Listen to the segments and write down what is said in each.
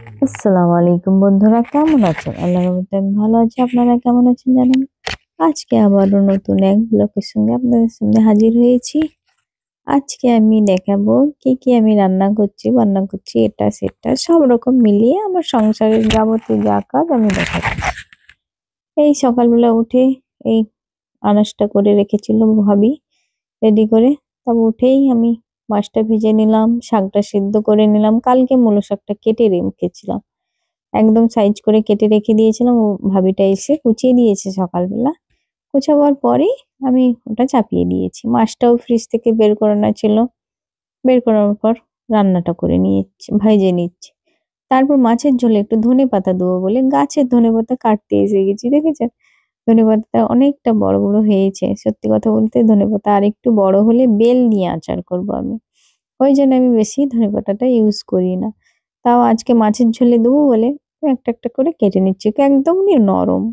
আসসালামু আলাইকুম বন্ধুরা, কেমন আছেন? আল্লাহর রহমতে আমি ভালো আছি। আপনারা কেমন আছেন জানেন? আজকে আবারও নতুন এক ব্লগের সঙ্গে আপনাদের সামনে হাজির হয়েছি। আজকে আমি দেখাবো কি কি আমি বান্না করছি এটা সেটা সব রকম মিলিয়ে আমার সংসারের যাবতীয় যা কাজ আমি দেখাবো। এই সকালবেলা উঠে এই আনাজটা করে রেখেছিল ভাবি রেডি করে। তারপর উঠেই আমি মাছটা ভেজে নিলাম, শাকটা সিদ্ধ করে নিলাম। কালকে মূলো শাকটা কেটে রেখেছিলাম, একদম সাইজ করে কেটে রেখে দিয়েছিলাম। ও ভাবিটা এসে কুচিয়ে দিয়েছে সকালবেলা। কুচাবার পরেই আমি ওটা চাপিয়ে দিয়েছি। মাছটাও ফ্রিজ থেকে বের করানো ছিল, বের করার পর রান্নাটা করে নিয়েছি, ভেজে নিচ্ছি। তারপর মাছের ঝোলে একটু ধনেপাতা দেবো বলে গাছের ধনেপাতা কাটতে এসে গেছি, দেখেছেন? ধনেপাতাটা অনেকটা বড় বড় হয়েছে। সত্যি কথা বলতে ধনেপাতা আর একটু বড় হলে বেল দিয়ে আচার করব আমি, ওই জন্য আমি বেশি ধনেপাতাটা ইউজ করি না। তাও আজকে মাছের ঝোলে দেবো বলে একটা একটা করে কেটে নিচ্ছি, একদমই নরম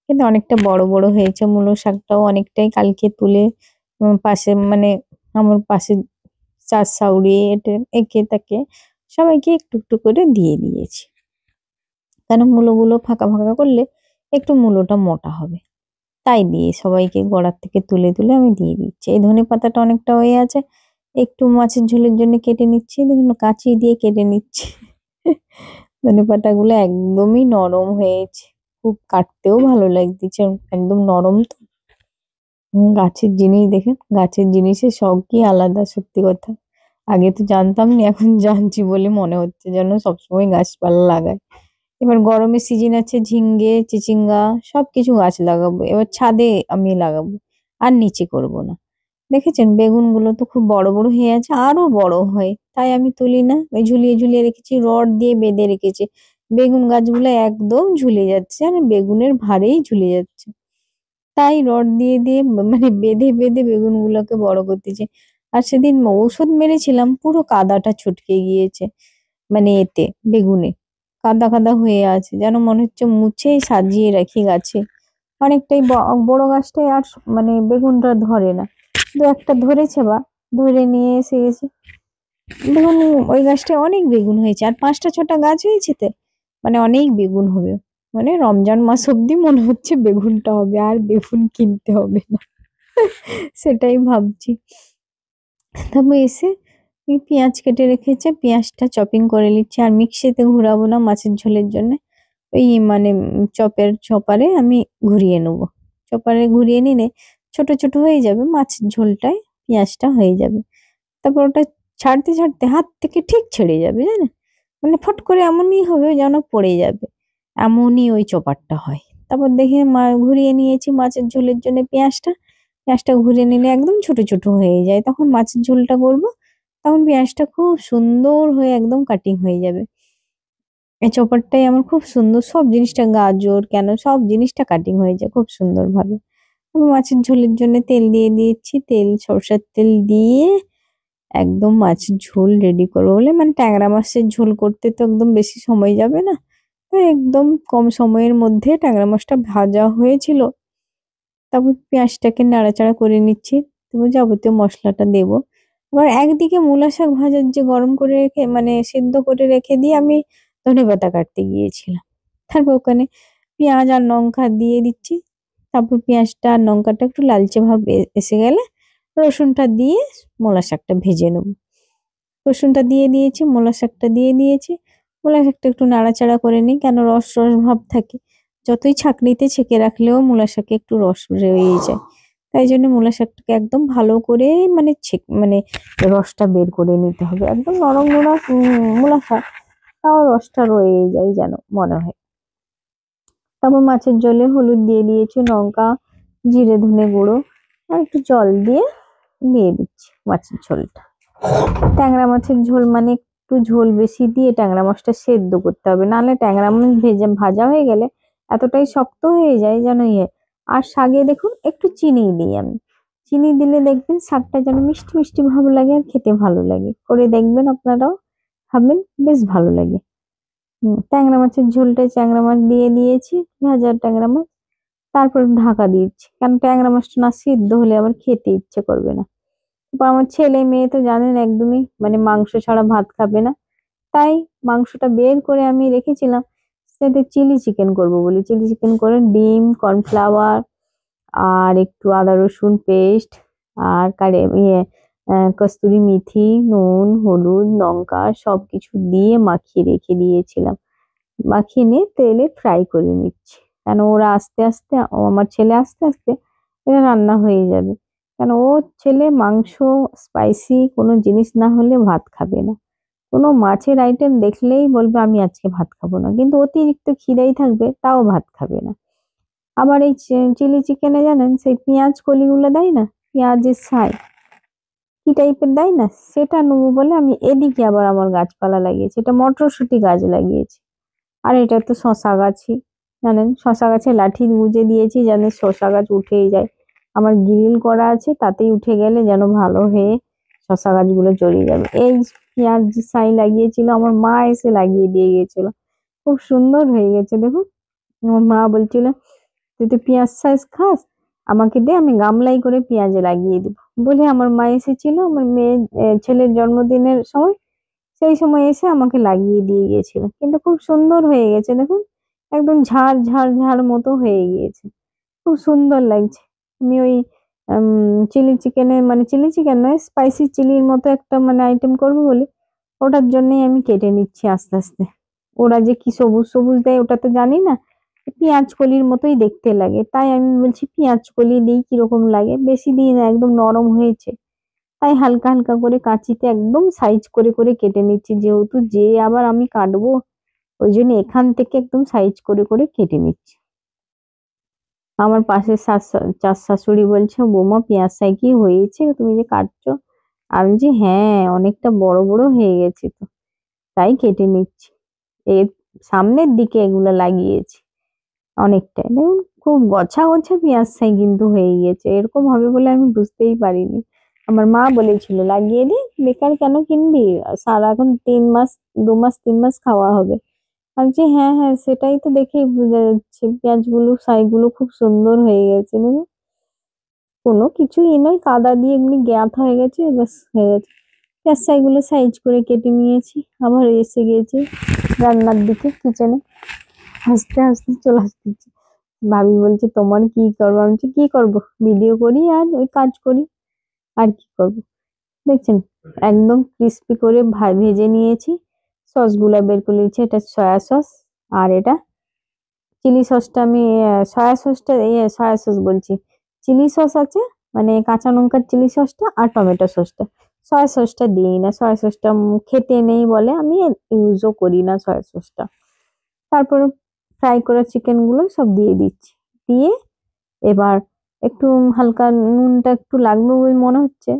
কিন্তু অনেকটা বড় বড় হয়েছে। মূলো শাকটাও অনেকটাই কালকে তুলে পাশে মানে আমার পাশে চার সাউরি এটা একে তাকে সবাইকে একটু একটু করে দিয়ে দিয়েছি, কারণ মূলোগুলো ফাঁকা ফাঁকা করলে একটু মূলোটা মোটা হবে। তাই দিয়ে সবাইকে গোড়ার থেকে তুলে তুলে আমি দিয়ে দিচ্ছি। এই ধনে পাতাটা অনেকটা হয়ে আছে, একটু মাছের ঝোলের জন্য কেটে নিচ্ছি, দেখুন কাঁচি দিয়ে কেটে নিচ্ছি। ধনে পাতাগুলো একদমই নরম হয়েছে, খুব কাটতেও ভালো লাগতেছে, একদম নরম তো। গাছের জিনিস দেখেন, গাছের জিনিসের সব কি আলাদা, সত্যি কথা। আগে তো জানতাম না, এখন জানছি বলে মনে হচ্ছে যেন সবসময় গাছপালা লাগাই। এবার গরমের সিজন আছে, ঝিঙ্গে চিচিঙ্গা সবকিছু গাছ লাগাবো এবার ছাদে আমি লাগাবো, আর নিচে করব না। দেখেছেন বেগুন গুলো তো খুব বড় বড় হয়ে আছে, আরো বড় হয়, তাই আমি তুলি না, ওই ঝুলিয়ে ঝুলিয়ে রেখেছি, রড দিয়ে বেঁধে রেখেছি। বেগুন গাছগুলো একদম ঝুলে যাচ্ছে, আর বেগুনের ভারেই ঝুলে যাচ্ছে। তাই রড দিয়ে দিয়ে মানে বেঁধে বেঁধে বেগুন গুলোকে বড় করতেছে। আর সেদিন ঔষধ মেরেছিলাম, পুরো কাদাটা ছটকে গিয়েছে, মানে এতে বেগুনে কাদা কাদা হয়ে আছে, যেন মনে হচ্ছে মুছেই সাজিয়ে রাখি গাছে। অনেকটাই বড় গাছটাই আর মানে বেগুনটা ধরে না, দু একটা ধরেছে বা ধরে নিয়ে এসে গেছে। দেখুন ওই গাছটায় অনেক বেগুন হয়েছে, আর পাঁচটা ছটা গাছ হয়েছে তো, মানে অনেক বেগুন হবে। মানে রমজান মাস অব্দি মনে হচ্ছে বেগুনটা হবে, আর বেগুন কিনতে হবে না। সেটাই ভাবছি। তারপর এসে এই পেঁয়াজ কেটে রেখেছে, পেঁয়াজটা চপিং করে নিচ্ছি। আর মিক্সিতে ঘুরাবো না মাছের ঝোলের জন্য, ওই মানে চপারে আমি ঘুরিয়ে নেবো। চপারে ঘুরিয়ে নিলে ছোট ছোট হয়ে যাবে, মাছের ঝোলটায় পেঁয়াজটা হয়ে যাবে। তারপর ওটা ছাড়তে ছাড়তে হাত থেকে ঠিক ছেড়ে যাবে, জানেন? মানে ফট করে এমনই হবে যেন পড়ে যাবে, এমনই ওই চপারটা হয়। তারপর দেখে ঘুরিয়ে নিয়েছি মাছের ঝোলের জন্য পেঁয়াজটা। পেঁয়াজটা ঘুরিয়ে নিলে একদম ছোট ছোট হয়ে যায়, তখন মাছের ঝোলটা করবো, তখন পেঁয়াজটা খুব সুন্দর হয়ে একদম কাটিং হয়ে যাবে। এই চপারটাই আমার খুব সুন্দর, সব জিনিসটা গাজর কেন সব জিনিসটা কাটিং হয়ে যায় খুব সুন্দর ভাবে। আমি মাছের ঝোলের জন্য তেল দিয়ে দিয়েছি, তেল সরষের তেল দিয়ে একদম মাছের ঝোল রেডি করবো বলে, মানে ট্যাংরা মাছের ঝোল করতে তো একদম বেশি সময় যাবে না, তাই একদম কম সময়ের মধ্যে ট্যাংরা মাছটা ভাজা হয়েছিল। তারপর পেঁয়াজটাকে নাড়াচাড়া করে নিচ্ছি, তারপর যাবতীয় মশলাটা দেবো। আবার একদিকে মূলা শাক ভাজার যে গরম করে রেখে মানে সিদ্ধ করে রেখে দিয়ে আমি ধনেপাতা কাটতে গিয়েছিলাম। তারপর ওখানে পেঁয়াজ আর লঙ্কা দিয়ে দিচ্ছি। তারপর পেঁয়াজটা আর লঙ্কাটা একটু লালচে ভাব এসে গেলে রসুনটা দিয়ে মূলা শাকটা ভেজে নেবো। রসুনটা দিয়ে দিয়েছি, মূলা শাকটা দিয়ে দিয়েছি। মূলা শাকটা একটু নাড়াচাড়া করে নিই, কেন রস রস ভাব থাকে, যতই ছাঁকনিতে ছেঁকে রাখলেও মূলা শাকে একটু রস রয়ে যায়। তাই জন্য মূলা শাকটাকে একদম ভালো করে মানে মানে রসটা বের করে নিতে হবে, একদম নরম মূলা শাক, তাও রসটা রয়ে যায় যেন মনে হয়। তারপর মাছের ঝোলে হলুদ দিয়ে দিয়েছি, লঙ্কা, জিরে ধনে গুঁড়ো আর একটু জল দিয়ে দিয়ে দিচ্ছি মাছের ঝোলটা। ট্যাংরা মাছের ঝোল মানে একটু ঝোল বেশি দিয়ে ট্যাংরা মাছটা সেদ্ধ করতে হবে, নাহলে ট্যাংরা মাছ ভাজা হয়ে গেলে এতটাই শক্ত হয়ে যায় যেন ইয়ে। আর শাকে দেখুন একটু চিনি দিই আমি, চিনি দিলে দেখবেন শাকটা যেন মিষ্টি মিষ্টি ভালো লাগে আর খেতে ভালো লাগে, করে দেখবেন আপনারাও, খাবেন, বেশ ভালো লাগে। ট্যাংরা মাছের ঝোলটায় ট্যাংরা মাছ দিয়ে দিয়েছি, ভাজা ট্যাংরা মাছ। তারপর ঢাকা দিচ্ছি, কারণ ট্যাংরা মাছটা না সিদ্ধ হলে আবার খেতে ইচ্ছে করবে না। তারপর আমার ছেলে মেয়ে তো জানেন একদমই মানে মাংস ছাড়া ভাত খাবে না, তাই মাংসটা বের করে আমি রেখেছিলাম, সাথে চিলি চিকেন করব বলে। চিলি চিকেন করে ডিম, কর্নফ্লাওয়ার আর একটু আদা রসুন পেস্ট আর কস্তুরি মেথি, নুন, হলুদ, লঙ্কা সবকিছু দিয়ে মাখিয়ে রেখে দিয়েছিলাম। মাখিয়ে নিয়ে তেলে ফ্রাই করে নিচ্ছি, কেন ওরা আস্তে আস্তে আমার ছেলে আস্তে আস্তে এটা রান্না হয়ে যাবে। কেন ও ছেলে মাংস স্পাইসি কোনো জিনিস না হলে ভাত খাবে না। কোনো মাছের আইটেম দেখলেই বলবে আমি আজকে ভাত খাবো না, কিন্তু অতিরিক্ত খিদেই থাকবে তাও ভাত খাবে না। আবার এই চিলি চিকেনে জানেন সেই পেঁয়াজ কলিগুলো দেয় না, পেঁয়াজের ছাই কি টাইপের দেয় না, সেটা নেবো বলে আমি এদিকে আবার আমার গাছপালা লাগিয়েছি, এটা মটরশুঁটি গাছ লাগিয়েছি। আর এটা তো শশা গাছই, জানেন শশা গাছে লাঠি গুঁজে দিয়েছি যেন শশা গাছ উঠেই যায়। আমার গ্রিল করা আছে, তাতেই উঠে গেলে যেন ভালো হয়ে শশা গাছগুলো চলে যাবে। এই পেঁয়াজ ছাই লাগিয়েছিল, আমার মা এসে লাগিয়ে দিয়ে গেছিল, খুব সুন্দর হয়ে গেছে দেখুন। আমার মা বলছিল তুই তো পেঁয়াজ সাইজ খাস, আমাকে দে, আমি গামলাই করে পেঁয়াজে লাগিয়ে দেবো বলে আমার মা এসেছিল আমার ছেলের জন্মদিনের সময়, সেই সময় এসে আমাকে লাগিয়ে দিয়ে গিয়েছিল, কিন্তু খুব সুন্দর হয়ে গেছে দেখুন, একদম ঝাড় ঝাড় ঝাড় মতো হয়ে গিয়েছে, খুব সুন্দর লাগছে। আমি ওই চিলি চিকেনে মানে চিলি চিকেন নয়, স্পাইসি চিলির মতো একটা মানে আইটেম করবো বলে ওটার জন্যই আমি কেটে নিচ্ছি আস্তে আস্তে। ওরা যে কি সবুজ সবুজ দেয় ওটা তো জানি না, পেঁয়াজ কলির মতোই দেখতে লাগে, তাই আমি বলছি পেঁয়াজ কলি দিই কিরকম লাগে, বেশি দিই না, একদম নরম হয়েছে তাই হালকা হালকা করে কাঁচিতে একদম সাইজ করে করে কেটে নিচ্ছি, যেহেতু যে আবার আমি কাটবো ওই জন্য এখান থেকে একদম সাইজ করে করে কেটে নিচ্ছি। আমার পাশের চার শাশুড়ি বলছে বৌমা পেঁয়াজ সাই কি হয়েছে তুমি যে কাটছো, আমি বলছি হ্যাঁ অনেকটা বড় বড় হয়ে গেছে তো তাই কেটে নিচ্ছি। এর সামনের দিকে এগুলো লাগিয়েছি অনেকটাই, দেখুন খুব গছা গছা পেঁয়াজ ছাই কিন্তু হয়ে গিয়েছে, এরকম হবে বলে আমি বুঝতেই পারিনি। আমার মা বলেছিল লাগিয়ে দি, বেকার কেন কিনবি, সারা এখন 3 মাস 2 মাস 3 মাস খাওয়া হবে। আমি বলছি হ্যাঁ হ্যাঁ সেটাই তো দেখেই বোঝা যাচ্ছে, পেঁয়াজগুলো ছাইগুলো খুব সুন্দর হয়ে গেছে দেখুন, কোনো কিছুই নয়, কাদা দিয়ে এমনি গ্যাথা হয়ে গেছে, ব্যাস হয়ে গেছে। পেঁয়াজ ছাইগুলো সাইজ করে কেটে নিয়েছি, আবার এসে গিয়েছি রান্নার দিকে, কিচেনে হাসতে হাসতে চলে আসতেছি। ভাবি বলছে তোমার কি করবো, আমি বলছি কি করবো, ভিডিও করি আর ওই কাজ করি, আর কি করবো। দেখছেন একদম ক্রিস্পি করে ভেজে নিয়েছি, সস গুলা বের করে নিয়েছি, এটা সয়া সস আর এটা চিলি সসটা আমি সয়া সসটা সয়া সস বলছি, চিলি সস আছে মানে কাঁচা লঙ্কার চিলি সসটা আর টমেটো সসটা, সয়া সসটা দিই না, সয়া সসটা খেতে নেই বলে আমি ইউজও করি না সয়া সসটা। তারপর ফ্রাই করা চিকেন গুলো সব দিয়ে দিচ্ছি, দিয়ে এবার একটু হালকা নুনটা একটু লাগবে বলে মনে হচ্ছে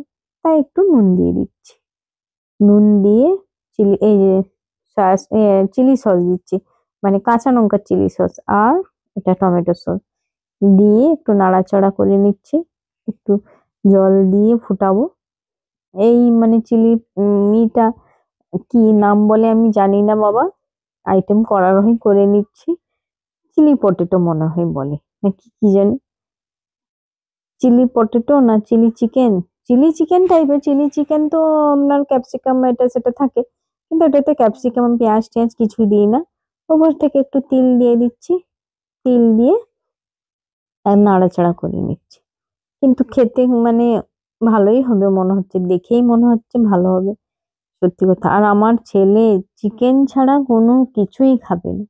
তাই একটু নুন দিয়ে দিচ্ছি, নুন দিয়ে এই যে চিলি সস দিচ্ছি, মানে কাঁচা লঙ্কার চিলি সস আর এটা টমেটো সস দিয়ে একটু নাড়াচাড়া করে নিচ্ছি, একটু জল দিয়ে ফুটাবো। এই মানে চিলি মিটা কি নাম বলে আমি জানি না বাবা, আইটেম করার হয় করে নিচ্ছি, চিলি পটেটো মনে হয় বলে নাকি কি জানি, চিলি পটেটো না চিলি চিকেন, চিলি চিকেন টাইপের, চিলি চিকেন তো আপনার ক্যাপসিকাম এটা সেটা থাকে, কিন্তু এটাতে ক্যাপসিকাম পেঁয়াজ টেঁয়াজ কিছুই দিই না, ওপর থেকে একটু তিল দিয়ে দিচ্ছি, তিল দিয়ে নাড়াচাড়া করে নিচ্ছি, কিন্তু খেতে মানে ভালোই হবে মনে হচ্ছে, দেখেই মনে হচ্ছে ভালো হবে সত্যি কথা। আর আমার ছেলে চিকেন ছাড়া কোনো কিছুই খাবে না,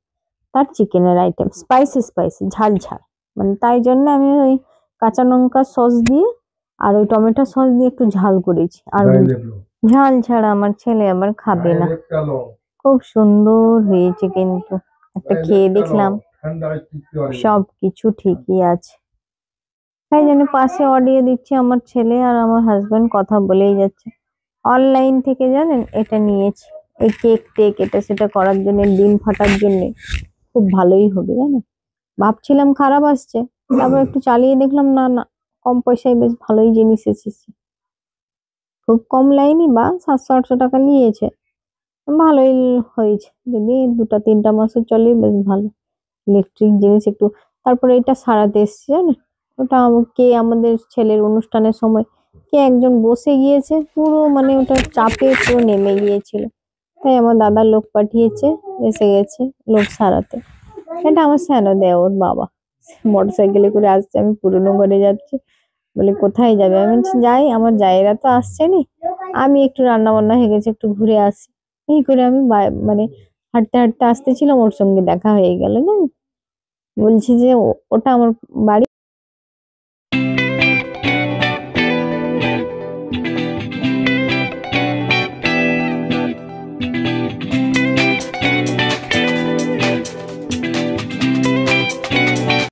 তার চিকেনের আইটেম স্পাইসি স্পাইসি ঝাল ঝাল, মানে তাই জন্য আমি ওই কাঁচা লঙ্কা সস দিয়ে আর ওই টমেটো সস দিয়ে একটু ঝাল করেছি, আর ঝাল ছাড়া আমার ছেলে আবার খাবে না। খুব সুন্দর হয়েছে কিন্তু, একটা খেয়ে দেখলাম সব কিছু ঠিকই আছে, তাই জন্য পাশে অডিও দিচ্ছে আমার ছেলে আর আমার হাজবেন্ড কথা বলেই যাচ্ছে। অনলাইন থেকে জানেন এটা নিয়েছি, এই কেক টেক এটা সেটা করার জন্য, ডিম ফাটার জন্য খুব ভালোই হবে জানেন, ভাবছিলাম খারাপ আসছে, তারপর একটু চালিয়ে দেখলাম না না কম পয়সায় বেশ ভালোই জিনিস এসেছে, খুব কম লাইনই বা 700-800 টাকা নিয়েছে, ভালোই হয়েছে, যদি 2-3 মাসও চলে বেশ ভালো ইলেকট্রিক জিনিস একটু। তারপরে এটা সারাতে এসছে জানেন, ওটা কে আমাদের ছেলের অনুষ্ঠানের সময় কে একজন বসে গিয়েছে পুরো, মানে ওটা চাপে পুরো নেমে গিয়েছিল, তাই আমার দাদা লোক পাঠিয়েছে, এসে গেছে লোক সারাতে। এটা আমার স্যানো দেওর বাবা মোটরসাইকেলে করে আসছে, আমি পুরোনো ঘরে যাচ্ছি। বলে কোথায় যাবে, আমি বলছি যাই, আমার জায়েরা তো আসছে নি, আমি একটু রান্না বান্না হয়ে গেছে একটু ঘুরে আসি। এই করে আমি মানে হাঁটতে হাঁটতে আসতেছিলাম, ওর সঙ্গে দেখা হয়ে গেল জানেন। বলছি যে ওটা আমার বাড়ি।